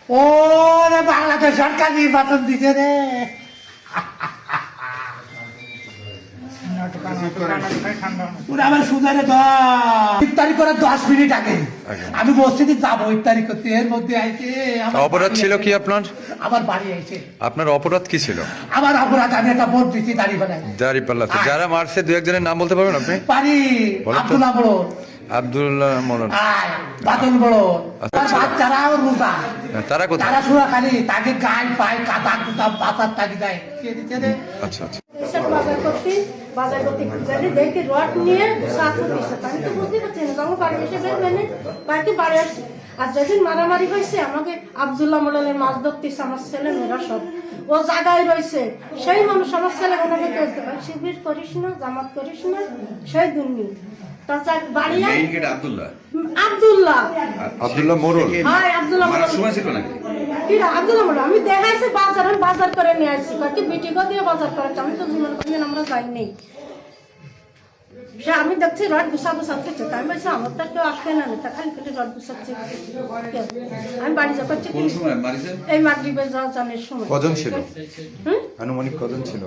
ও রে বাংলাদেশ সরকার নির্বাচন দিছে রে। আমার সুদারে ইফতারি করার 10 মিনিট আগে আমি মসজিদে যাবো ইফতারি করতে, এর মধ্যে আইছে। অপরাধ ছিল কি আপনার? আমার বাড়ি আইছে। আপনার অপরাধ কি ছিল? আমার অপরাধ, আমি একটা ভোট দিচ্ছি দাঁড়িপাল্লায়। দাঁড়িপাল্লাতে যারা মারছে দু একজনের নাম বলতে পারবেন আপনি? পারি। আব্দুল্লাহ বড়, আব্দুল্লাহ মোড়ন, বাদল বড়, আচ্ছা। বাচ্চারা রোজা, তারা কোথায়? তারা সুরাখালি, তাকে গায়ে পায়ে কাদা কুদা বাতার তাকি দেয়। কে দিচ্ছে রে? আচ্ছা আচ্ছা। বাজার করতে গেলে দেখি রড নিয়ে সাথে দিচ্ছে, আমি তো বুঝতে পারছি না। যখন বাড়ি এসে বের মানে বাড়িতে বাড়ি আসছে, আর যেদিন মারামারি হয়েছে আমাকে আব্দুল্লাহ মোড়লের মাছ ধরতেছে আমার ছেলে মেয়েরা সব, ও জায়গায় রয়েছে। সেই মানুষ আমার ছেলে মেয়েকে বলতে পারে শিবির করিস না, জামাত করিস না, সেই দুর্নীতি। বাড়ি আব্দুল্লাহ আব্দুল্লাহ মোড়ল, হ্যাঁ আব্দুল্লাহ মোড়ল, আব্দুল্লাহ মোড়ল আমি দেখাইছি বাজার, আমি বাজার করে নিয়ে আসছি, কাকি বিটিকে দিয়ে বাজার করেছি, আমি তো জীবন করিনি, আমরা যাইনি। সে আমি দেখছি রড গুছা গুছাচ্ছে, আমি বলছি আমার তো কেউ আসবে না, তা খালি খালি রড গুছাচ্ছে। আমি বাড়ি যা করছি এই মাগরিবের জানের সময়। কজন ছিল? আনুমানিক কজন ছিল?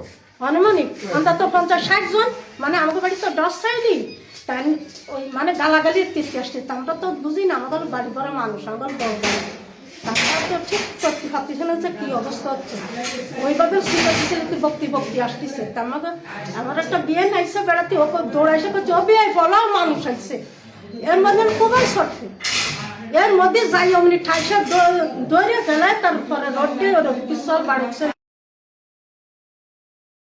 আনুমানিক অন্তত 50-60 জন। মানে আমাদের বাড়ি তো 10 সাইডি, তাই ওই মানে গালাগালির কীর্তি আসছে। আমরা তো বুঝি না, আমাদের বাড়ি ভরা মানুষ, আমাদের বড় বাড়ি, তারপর তো ঠিক করতে পারতেছে না যে কি অবস্থা হচ্ছে। ওইভাবে বক্তি আসতেছে। তার মধ্যে আমার একটা বিয়ে নাইছে বেড়াতে, ও দৌড়াইসে করছে ও বিয়ে বলাও মানুষ আসছে। এর মধ্যে খুবই শর্টে, এর মধ্যে যাই অমনি ঠাইসে দৌড়ে ফেলায়, তারপরে রডে পিস্তল বাড়িছে।